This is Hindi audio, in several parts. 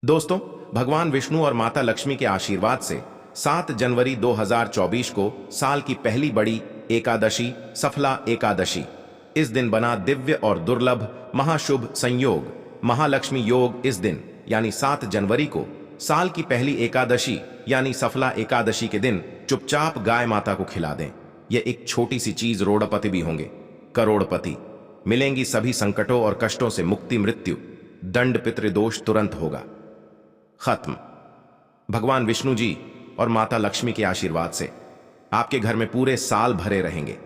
दोस्तों, भगवान विष्णु और माता लक्ष्मी के आशीर्वाद से 7 जनवरी 2024 को साल की पहली बड़ी एकादशी सफला एकादशी इस दिन बना दिव्य और दुर्लभ महाशुभ संयोग महालक्ष्मी योग। इस दिन यानी 7 जनवरी को साल की पहली एकादशी यानी सफला एकादशी के दिन चुपचाप गाय माता को खिला दें। यह एक छोटी सी चीज रोड़पति भी होंगे करोड़पति। मिलेंगी सभी संकटों और कष्टों से मुक्ति, मृत्यु, दंड, पितृदोष तुरंत होगा खत्म। भगवान विष्णु जी और माता लक्ष्मी के आशीर्वाद से आपके घर में पूरे साल भरे रहेंगे।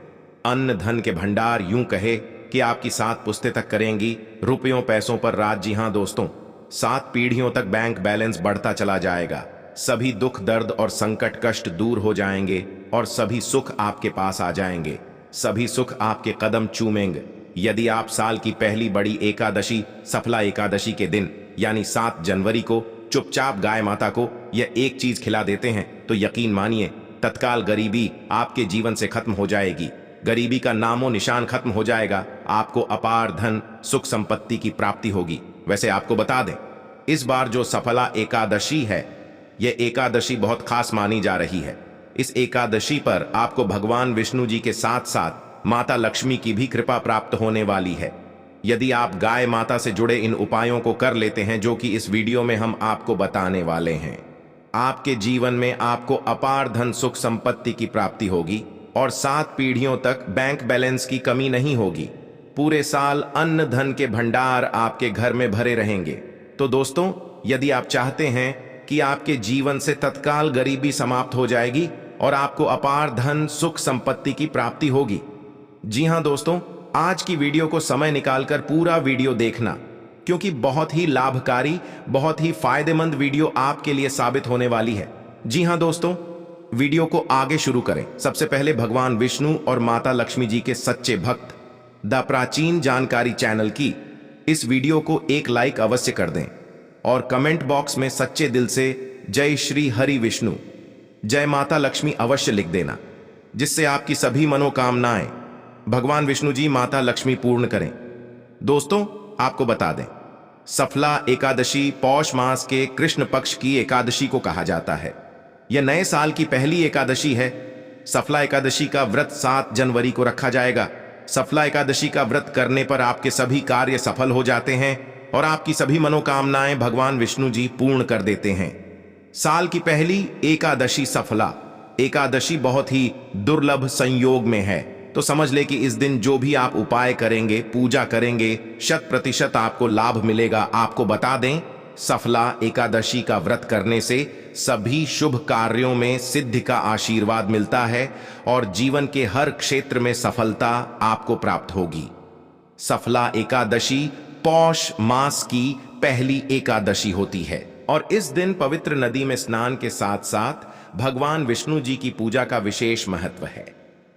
अन्न धन के भंडार, यूं कहे कि आपकी 7 पुश्तें तक करेंगी रुपयों पैसों पर राज। जी हां दोस्तों, 7 पीढ़ियों तक बैंक बैलेंस बढ़ता चला जाएगा। सभी दुख दर्द और संकट कष्ट दूर हो जाएंगे और सभी सुख आपके पास आ जाएंगे। सभी सुख आपके कदम चूमेंगे। यदि आप साल की पहली बड़ी एकादशी सफला एकादशी के दिन यानी 7 जनवरी को चुपचाप गाय माता को यह एक चीज खिला देते हैं तो यकीन मानिए तत्काल गरीबी आपके जीवन से खत्म हो जाएगी। गरीबी का नामो निशान खत्म हो जाएगा। आपको अपार धन सुख संपत्ति की प्राप्ति होगी। वैसे आपको बता दें, इस बार जो सफला एकादशी है यह एकादशी बहुत खास मानी जा रही है। इस एकादशी पर आपको भगवान विष्णु जी के साथ साथ माता लक्ष्मी की भी कृपा प्राप्त होने वाली है। यदि आप गाय माता से जुड़े इन उपायों को कर लेते हैं जो कि इस वीडियो में हम आपको बताने वाले हैं, आपके जीवन में आपको अपार धन सुख संपत्ति की प्राप्ति होगी और 7 पीढ़ियों तक बैंक बैलेंस की कमी नहीं होगी। पूरे साल अन्न धन के भंडार आपके घर में भरे रहेंगे। तो दोस्तों, यदि आप चाहते हैं कि आपके जीवन से तत्काल गरीबी समाप्त हो जाएगी और आपको अपार धन सुख संपत्ति की प्राप्ति होगी, जी हां दोस्तों, आज की वीडियो को समय निकालकर पूरा वीडियो देखना, क्योंकि बहुत ही लाभकारी बहुत ही फायदेमंद वीडियो आपके लिए साबित होने वाली है। जी हां दोस्तों, वीडियो को आगे शुरू करें। सबसे पहले भगवान विष्णु और माता लक्ष्मी जी के सच्चे भक्त द प्राचीन जानकारी चैनल की इस वीडियो को एक लाइक अवश्य कर दें और कमेंट बॉक्स में सच्चे दिल से जय श्री हरि विष्णु जय माता लक्ष्मी अवश्य लिख देना, जिससे आपकी सभी मनोकामनाएं भगवान विष्णु जी माता लक्ष्मी पूर्ण करें। दोस्तों, आपको बता दें, सफला एकादशी पौष मास के कृष्ण पक्ष की एकादशी को कहा जाता है। यह नए साल की पहली एकादशी है। सफला एकादशी का व्रत 7 जनवरी को रखा जाएगा। सफला एकादशी का व्रत करने पर आपके सभी कार्य सफल हो जाते हैं और आपकी सभी मनोकामनाएं भगवान विष्णु जी पूर्ण कर देते हैं। साल की पहली एकादशी सफला एकादशी बहुत ही दुर्लभ संयोग में है, तो समझ ले कि इस दिन जो भी आप उपाय करेंगे, पूजा करेंगे, 100% आपको लाभ मिलेगा। आपको बता दें, सफला एकादशी का व्रत करने से सभी शुभ कार्यों में सिद्धि का आशीर्वाद मिलता है और जीवन के हर क्षेत्र में सफलता आपको प्राप्त होगी। सफला एकादशी पौष मास की पहली एकादशी होती है और इस दिन पवित्र नदी में स्नान के साथ साथ भगवान विष्णु जी की पूजा का विशेष महत्व है।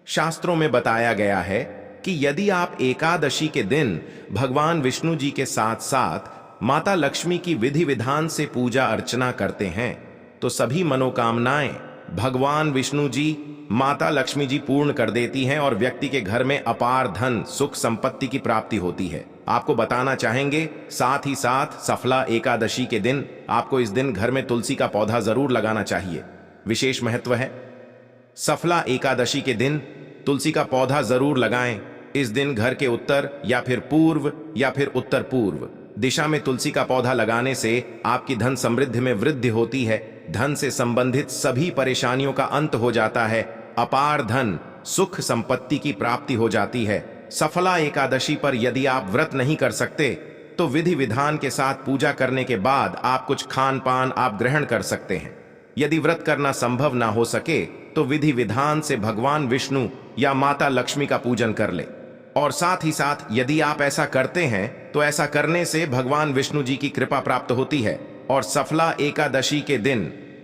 शास्त्रों में बताया गया है कि यदि आप एकादशी के दिन भगवान विष्णु जी के साथ साथ माता लक्ष्मी की विधि विधान से पूजा अर्चना करते हैं तो सभी मनोकामनाएं भगवान विष्णु जी माता लक्ष्मी जी पूर्ण कर देती हैं और व्यक्ति के घर में अपार धन सुख संपत्ति की प्राप्ति होती है। आपको बताना चाहेंगे, साथ ही साथ सफला एकादशी के दिन आपको इस दिन घर में तुलसी का पौधा जरूर लगाना चाहिए। विशेष महत्व है। सफला एकादशी के दिन तुलसी का पौधा जरूर लगाएं। इस दिन घर के उत्तर या फिर पूर्व या फिर उत्तर पूर्व दिशा में तुलसी का पौधा लगाने से आपकी धन समृद्धि में वृद्धि होती है। धन से संबंधित सभी परेशानियों का अंत हो जाता है। अपार धन सुख संपत्ति की प्राप्ति हो जाती है। सफला एकादशी पर यदि आप व्रत नहीं कर सकते तो विधि विधान के साथ पूजा करने के बाद आप कुछ खान पान आप ग्रहण कर सकते हैं। यदि व्रत करना संभव ना हो सके तो विधि विधान से भगवान विष्णु या माता लक्ष्मी का पूजन कर ले। और साथ ही साथ यदि आप ऐसा करते हैं तो ऐसा करने से भगवान विष्णु जी की कृपा प्राप्त होती है। और सफला एकादशी के दिन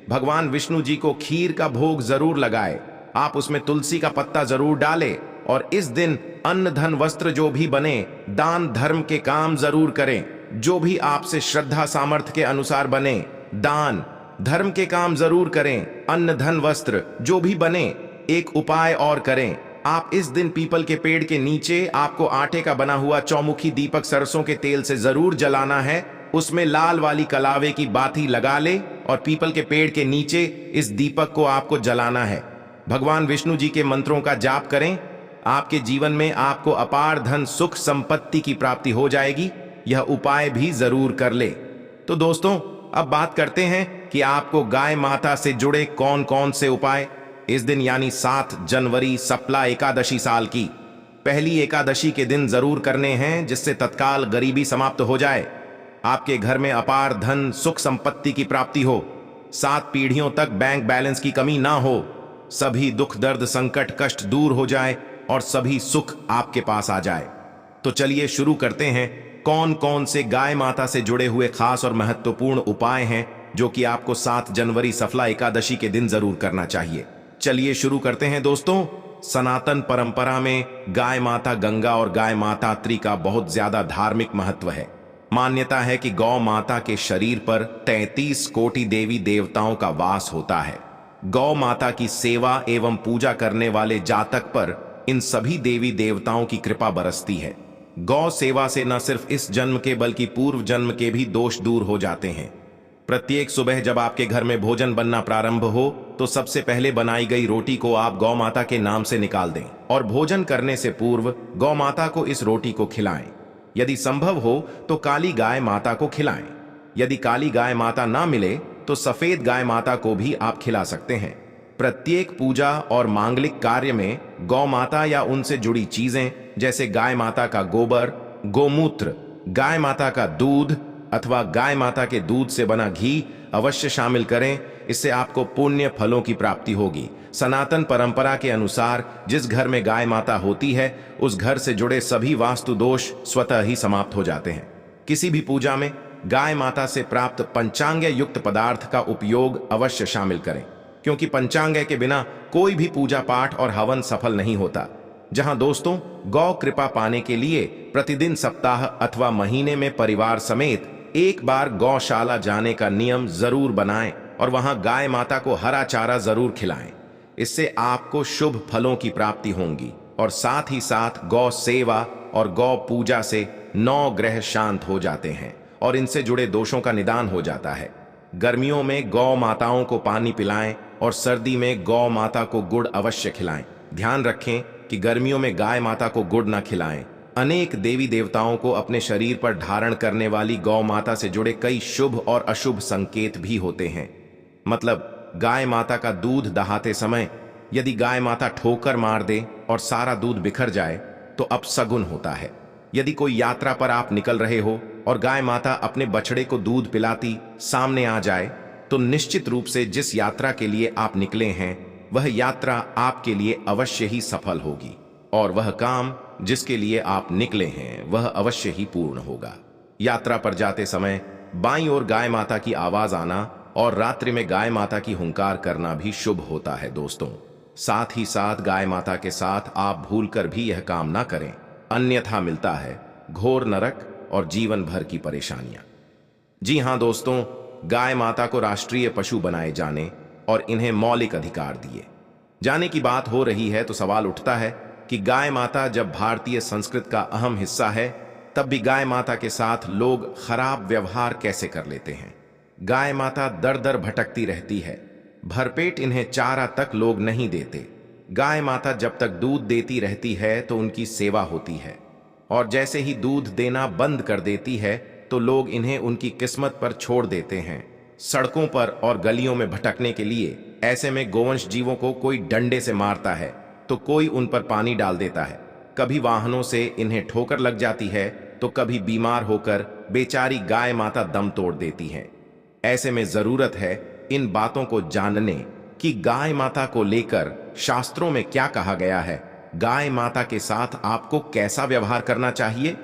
भगवान विष्णु जी को खीर का भोग जरूर लगाए। आप उसमें तुलसी का पत्ता जरूर डालें और इस दिन अन्न धन वस्त्र जो भी बने दान धर्म के काम जरूर करें। जो भी आपसे श्रद्धा सामर्थ्य के अनुसार बने दान धर्म के काम जरूर करें। अन्न धन वस्त्र जो भी बने। एक उपाय और करें, आप इस दिन पीपल के पेड़ के नीचे आपको आटे का बना हुआ चौमुखी दीपक सरसों के तेल से जरूर जलाना है उसमें लाल वाली कलावे की बाती लगा ले और पीपल के पेड़ के नीचे इस दीपक को आपको जलाना है। भगवान विष्णु जी के मंत्रों का जाप करें। आपके जीवन में आपको अपार धन सुख संपत्ति की प्राप्ति हो जाएगी। यह उपाय भी जरूर कर ले। तो दोस्तों, अब बात करते हैं कि आपको गाय माता से जुड़े कौन कौन से उपाय इस दिन यानी 7 जनवरी सफला एकादशी साल की पहली एकादशी के दिन जरूर करने हैं, जिससे तत्काल गरीबी समाप्त हो जाए, आपके घर में अपार धन सुख संपत्ति की प्राप्ति हो, 7 पीढ़ियों तक बैंक बैलेंस की कमी ना हो, सभी दुख दर्द संकट कष्ट दूर हो जाए और सभी सुख आपके पास आ जाए। तो चलिए शुरू करते हैं। कौन कौन से गाय माता से जुड़े हुए खास और महत्वपूर्ण उपाय हैं जो कि आपको 7 जनवरी सफला एकादशी के दिन जरूर करना चाहिए। चलिए शुरू करते हैं दोस्तों। सनातन परंपरा में गाय माता गंगा और गाय माता त्री का बहुत ज्यादा धार्मिक महत्व है। मान्यता है कि गौ माता के शरीर पर 33 कोटि देवी देवताओं का वास होता है। गौ माता की सेवा एवं पूजा करने वाले जातक पर इन सभी देवी देवताओं की कृपा बरसती है। गौ सेवा से न सिर्फ इस जन्म के बल्कि पूर्व जन्म के भी दोष दूर हो जाते हैं। प्रत्येक सुबह जब आपके घर में भोजन बनना प्रारंभ हो तो सबसे पहले बनाई गई रोटी को आप गौ माता के नाम से निकाल दें और भोजन करने से पूर्व गौ माता को इस रोटी को खिलाएं। यदि संभव हो तो काली गाय माता को खिलाएं। यदि काली गाय माता ना मिले तो सफेद गाय माता को भी आप खिला सकते हैं। प्रत्येक पूजा और मांगलिक कार्य में गौ माता या उनसे जुड़ी चीजें जैसे गाय माता का गोबर, गोमूत्र, गाय माता का दूध अथवा गाय माता के दूध से बना घी अवश्य शामिल करें। इससे आपको पुण्य फलों की प्राप्ति होगी। सनातन परंपरा के अनुसार जिस घर में गाय माता होती है उस घर से जुड़े सभी वास्तु दोष स्वतः ही समाप्त हो जाते हैं। किसी भी पूजा में गाय माता से प्राप्त पंचांग युक्त पदार्थ का उपयोग अवश्य शामिल करें, क्योंकि पंचांग के बिना कोई भी पूजा पाठ और हवन सफल नहीं होता। जहां दोस्तों, गौ कृपा पाने के लिए प्रतिदिन सप्ताह अथवा महीने में परिवार समेत एक बार गौशाला जाने का नियम जरूर बनाएं और वहां गाय माता को हरा चारा जरूर खिलाएं। इससे आपको शुभ फलों की प्राप्ति होगी और साथ ही साथ गौ सेवा और गौ पूजा से 9 ग्रह शांत हो जाते हैं और इनसे जुड़े दोषों का निदान हो जाता है। गर्मियों में गौ माताओं को पानी पिलाएं और सर्दी में गौ माता को गुड़ अवश्य खिलाएं। ध्यान रखें कि गर्मियों में गाय माता को गुड़ न खिलाएं। अनेक देवी देवताओं को अपने शरीर पर धारण करने वाली गौ माता से जुड़े कई शुभ और अशुभ संकेत भी होते हैं। मतलब गाय माता का दूध दहाते समय यदि गाय माता ठोकर मार दे और सारा दूध बिखर जाए तो अपशगुन होता है। यदि कोई यात्रा पर आप निकल रहे हो और गाय माता अपने बछड़े को दूध पिलाती सामने आ जाए तो निश्चित रूप से जिस यात्रा के लिए आप निकले हैं वह यात्रा आपके लिए अवश्य ही सफल होगी और वह काम जिसके लिए आप निकले हैं वह अवश्य ही पूर्ण होगा। यात्रा पर जाते समय बाईं ओर गाय माता की आवाज आना और रात्रि में गाय माता की हुंकार करना भी शुभ होता है दोस्तों। साथ ही साथ गाय माता के साथ आप भूलकर भी यह काम ना करें, अन्यथा मिलता है घोर नरक और जीवन भर की परेशानियां। जी हां दोस्तों, गाय माता को राष्ट्रीय पशु बनाए जाने और इन्हें मौलिक अधिकार दिए जाने की बात हो रही है तो सवाल उठता है कि गाय माता जब भारतीय संस्कृति का अहम हिस्सा है तब भी गाय माता के साथ लोग खराब व्यवहार कैसे कर लेते हैं। गाय माता दर दर भटकती रहती है, भरपेट इन्हें चारा तक लोग नहीं देते। गाय माता जब तक दूध देती रहती है तो उनकी सेवा होती है और जैसे ही दूध देना बंद कर देती है तो लोग इन्हें उनकी किस्मत पर छोड़ देते हैं, सड़कों पर और गलियों में भटकने के लिए। ऐसे में गोवंश जीवों को कोई डंडे से मारता है तो कोई उन पर पानी डाल देता है, कभी वाहनों से इन्हें ठोकर लग जाती है तो कभी बीमार होकर बेचारी गाय माता दम तोड़ देती हैं। ऐसे में जरूरत है इन बातों को जानने कि गाय माता को लेकर शास्त्रों में क्या कहा गया है, गाय माता के साथ आपको कैसा व्यवहार करना चाहिए।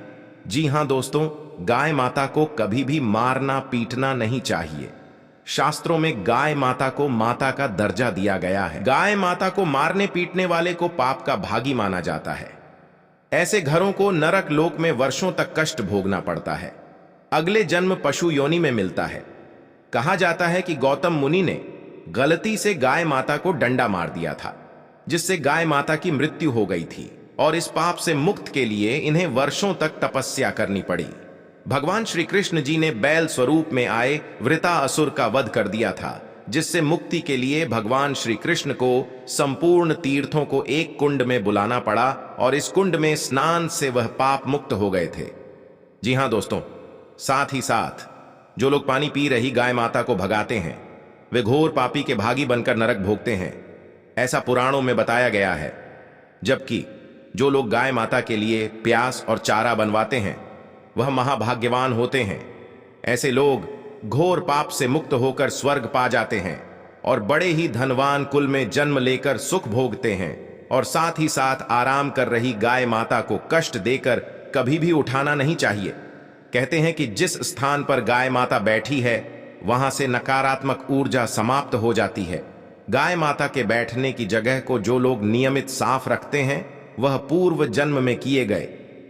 जी हां दोस्तों, गाय माता को कभी भी मारना पीटना नहीं चाहिए। शास्त्रों में गाय माता को माता का दर्जा दिया गया है। गाय माता को मारने पीटने वाले को पाप का भागी माना जाता है। ऐसे घरों को नरक लोक में वर्षों तक कष्ट भोगना पड़ता है, अगले जन्म पशु योनि में मिलता है। कहा जाता है कि गौतम मुनि ने गलती से गाय माता को डंडा मार दिया था, जिससे गाय माता की मृत्यु हो गई थी और इस पाप से मुक्त के लिए इन्हें वर्षों तक तपस्या करनी पड़ी। भगवान श्री कृष्ण जी ने बैल स्वरूप में आए वृतासुर का वध कर दिया था, जिससे मुक्ति के लिए भगवान श्री कृष्ण को संपूर्ण तीर्थों को एक कुंड में बुलाना पड़ा और इस कुंड में स्नान से वह पाप मुक्त हो गए थे। जी हां दोस्तों, साथ ही साथ जो लोग पानी पी रही गाय माता को भगाते हैं, वे घोर पापी के भागी बनकर नरक भोगते हैं, ऐसा पुराणों में बताया गया है। जबकि जो लोग गाय माता के लिए प्यास और चारा बनवाते हैं, वह महाभाग्यवान होते हैं। ऐसे लोग घोर पाप से मुक्त होकर स्वर्ग पा जाते हैं और बड़े ही धनवान कुल में जन्म लेकर सुख भोगते हैं। और साथ ही साथ आराम कर रही गाय माता को कष्ट देकर कभी भी उठाना नहीं चाहिए। कहते हैं कि जिस स्थान पर गाय माता बैठी है, वहां से नकारात्मक ऊर्जा समाप्त हो जाती है। गाय माता के बैठने की जगह को जो लोग नियमित साफ रखते हैं, वह पूर्व जन्म में किए गए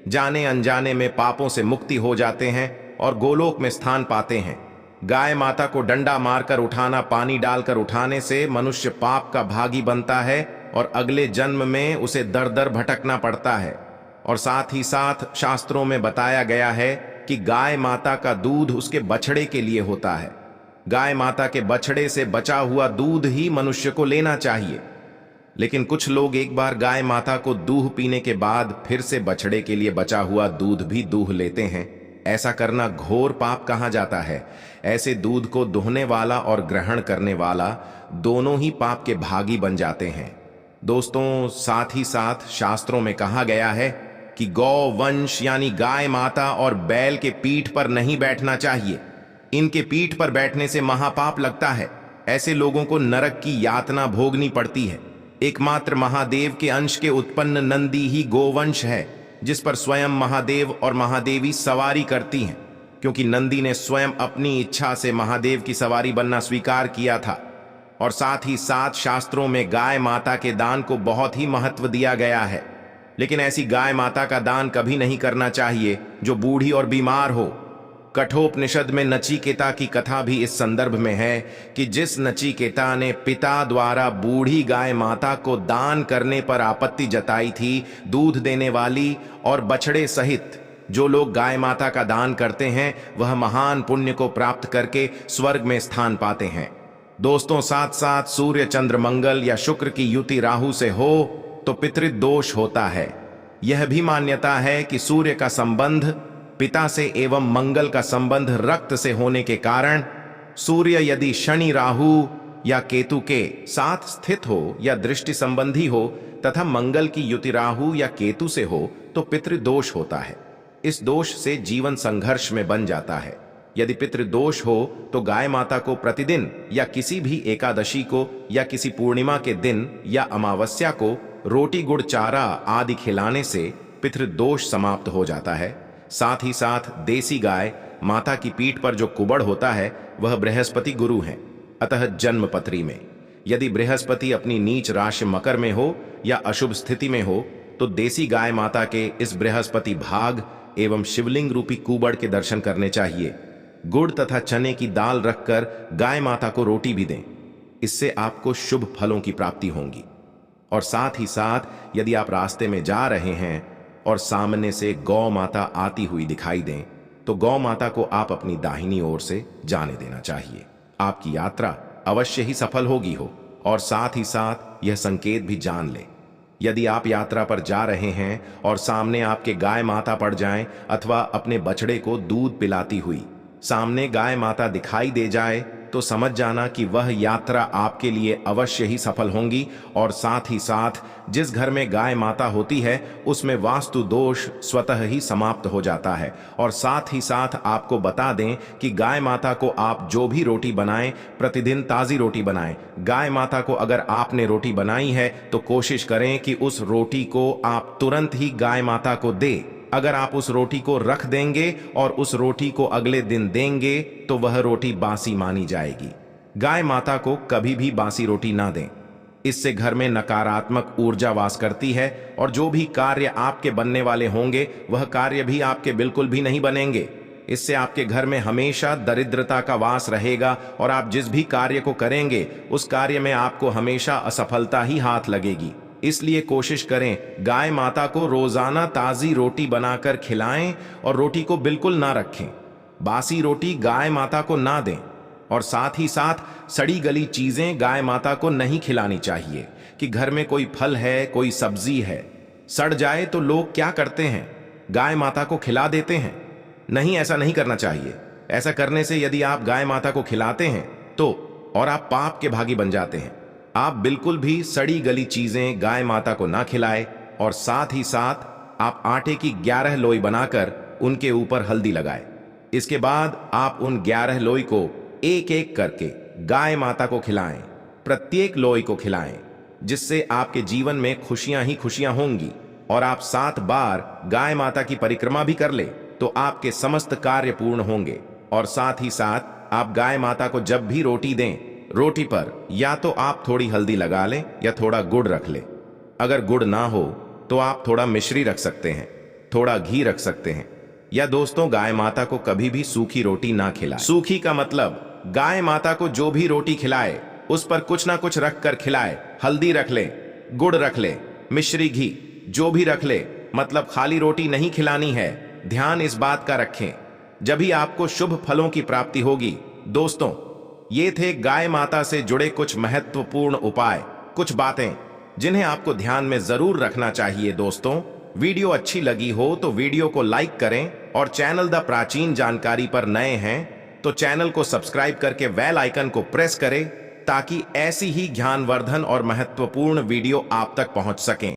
जाने अनजाने में पापों से मुक्ति हो जाते हैं और गोलोक में स्थान पाते हैं। गाय माता को डंडा मारकर उठाना, पानी डालकर उठाने से मनुष्य पाप का भागी बनता है और अगले जन्म में उसे दर दर भटकना पड़ता है। और साथ ही साथ शास्त्रों में बताया गया है कि गाय माता का दूध उसके बछड़े के लिए होता है। गाय माता के बछड़े से बचा हुआ दूध ही मनुष्य को लेना चाहिए। लेकिन कुछ लोग एक बार गाय माता को दूध पीने के बाद फिर से बछड़े के लिए बचा हुआ दूध भी दूह लेते हैं। ऐसा करना घोर पाप कहा जाता है। ऐसे दूध को दुहने वाला और ग्रहण करने वाला दोनों ही पाप के भागी बन जाते हैं। दोस्तों, साथ ही साथ शास्त्रों में कहा गया है कि गौ वंश यानी गाय माता और बैल के पीठ पर नहीं बैठना चाहिए। इनके पीठ पर बैठने से महापाप लगता है। ऐसे लोगों को नरक की यातना भोगनी पड़ती है। एकमात्र महादेव के अंश के उत्पन्न नंदी ही गोवंश है, जिस पर स्वयं महादेव और महादेवी सवारी करती हैं, क्योंकि नंदी ने स्वयं अपनी इच्छा से महादेव की सवारी बनना स्वीकार किया था। और साथ ही साथ शास्त्रों में गाय माता के दान को बहुत ही महत्व दिया गया है। लेकिन ऐसी गाय माता का दान कभी नहीं करना चाहिए जो बूढ़ी और बीमार हो। कठोपनिषद में नचिकेता की कथा भी इस संदर्भ में है कि जिस नचिकेता ने पिता द्वारा बूढ़ी गाय माता को दान करने पर आपत्ति जताई थी, दूध देने वाली और बछड़े सहित जो लोग गाय माता का दान करते हैं, वह महान पुण्य को प्राप्त करके स्वर्ग में स्थान पाते हैं। दोस्तों, साथ साथ सूर्य चंद्र मंगल या शुक्र की युति राहु से हो तो पितृदोष होता है। यह भी मान्यता है कि सूर्य का संबंध पिता से एवं मंगल का संबंध रक्त से होने के कारण सूर्य यदि शनि राहु या केतु के साथ स्थित हो या दृष्टि संबंधी हो तथा मंगल की युति राहु या केतु से हो तो पितृदोष होता है। इस दोष से जीवन संघर्ष में बन जाता है। यदि पितृदोष हो तो गाय माता को प्रतिदिन या किसी भी एकादशी को या किसी पूर्णिमा के दिन या अमावस्या को रोटी गुड़ चारा आदि खिलाने से पितृदोष समाप्त हो जाता है। साथ ही साथ देसी गाय माता की पीठ पर जो कुबड़ होता है वह बृहस्पति गुरु हैं। अतः जन्म पत्री में यदि बृहस्पति अपनी नीच राशि मकर में हो या अशुभ स्थिति में हो तो देसी गाय माता के इस बृहस्पति भाग एवं शिवलिंग रूपी कुबड़ के दर्शन करने चाहिए। गुड़ तथा चने की दाल रखकर गाय माता को रोटी भी दें। इससे आपको शुभ फलों की प्राप्ति होगी। और साथ ही साथ यदि आप रास्ते में जा रहे हैं और सामने से गौ माता आती हुई दिखाई दें तो गौ माता को आप अपनी दाहिनी ओर से जाने देना चाहिए। आपकी यात्रा अवश्य ही सफल होगी हो। और साथ ही साथ यह संकेत भी जान लें, यदि आप यात्रा पर जा रहे हैं और सामने आपके गाय माता पड़ जाएं अथवा अपने बछड़े को दूध पिलाती हुई सामने गाय माता दिखाई दे जाए तो समझ जाना कि वह यात्रा आपके लिए अवश्य ही सफल होगी। और साथ ही साथ जिस घर में गाय माता होती है उसमें वास्तु दोष स्वतः ही समाप्त हो जाता है। और साथ ही साथ आपको बता दें कि गाय माता को आप जो भी रोटी बनाएं, प्रतिदिन ताज़ी रोटी बनाएं। गाय माता को अगर आपने रोटी बनाई है तो कोशिश करें कि उस रोटी को आप तुरंत ही गाय माता को दें। अगर आप उस रोटी को रख देंगे और उस रोटी को अगले दिन देंगे तो वह रोटी बासी मानी जाएगी। गाय माता को कभी भी बासी रोटी ना दें। इससे घर में नकारात्मक ऊर्जा वास करती है और जो भी कार्य आपके बनने वाले होंगे वह कार्य भी आपके बिल्कुल भी नहीं बनेंगे। इससे आपके घर में हमेशा दरिद्रता का वास रहेगा और आप जिस भी कार्य को करेंगे उस कार्य में आपको हमेशा असफलता ही हाथ लगेगी। इसलिए कोशिश करें गाय माता को रोजाना ताजी रोटी बनाकर खिलाएं और रोटी को बिल्कुल ना रखें। बासी रोटी गाय माता को ना दें और साथ ही साथ सड़ी गली चीजें गाय माता को नहीं खिलानी चाहिए कि घर में कोई फल है, कोई सब्जी है, सड़ जाए तो लोग क्या करते हैं, गाय माता को खिला देते हैं। नहीं, ऐसा नहीं करना चाहिए। ऐसा करने से यदि आप गाय माता को खिलाते हैं तो और आप पाप के भागी बन जाते हैं। आप बिल्कुल भी सड़ी गली चीजें गाय माता को ना खिलाएं और साथ ही साथ आप आटे की 11 लोई बनाकर उनके ऊपर हल्दी लगाएं। इसके बाद आप उन 11 लोई को एक एक करके गाय माता को खिलाएं। प्रत्येक लोई को खिलाएं, जिससे आपके जीवन में खुशियां ही खुशियां होंगी। और आप 7 बार गाय माता की परिक्रमा भी कर ले तो आपके समस्त कार्य पूर्ण होंगे। और साथ ही साथ आप गाय माता को जब भी रोटी दें, रोटी पर या तो आप थोड़ी हल्दी लगा लें या थोड़ा गुड़ रख लें। अगर गुड़ ना हो तो आप थोड़ा मिश्री रख सकते हैं, थोड़ा घी रख सकते हैं। या दोस्तों, गाय माता को कभी भी सूखी रोटी ना खिलाएं। सूखी का मतलब गाय माता को जो भी रोटी खिलाए उस पर कुछ ना कुछ रख कर खिलाए। हल्दी रख ले, गुड़ रख ले, मिश्री, घी जो भी रख ले, मतलब खाली रोटी नहीं खिलानी है। ध्यान इस बात का रखें, जब ही आपको शुभ फलों की प्राप्ति होगी। दोस्तों, ये थे गाय माता से जुड़े कुछ महत्वपूर्ण उपाय, कुछ बातें जिन्हें आपको ध्यान में जरूर रखना चाहिए। दोस्तों, वीडियो अच्छी लगी हो तो वीडियो को लाइक करें और चैनल द प्राचीन जानकारी पर नए हैं तो चैनल को सब्सक्राइब करके बेल आइकन को प्रेस करें ताकि ऐसी ही ज्ञानवर्धन और महत्वपूर्ण वीडियो आप तक पहुंच सकें।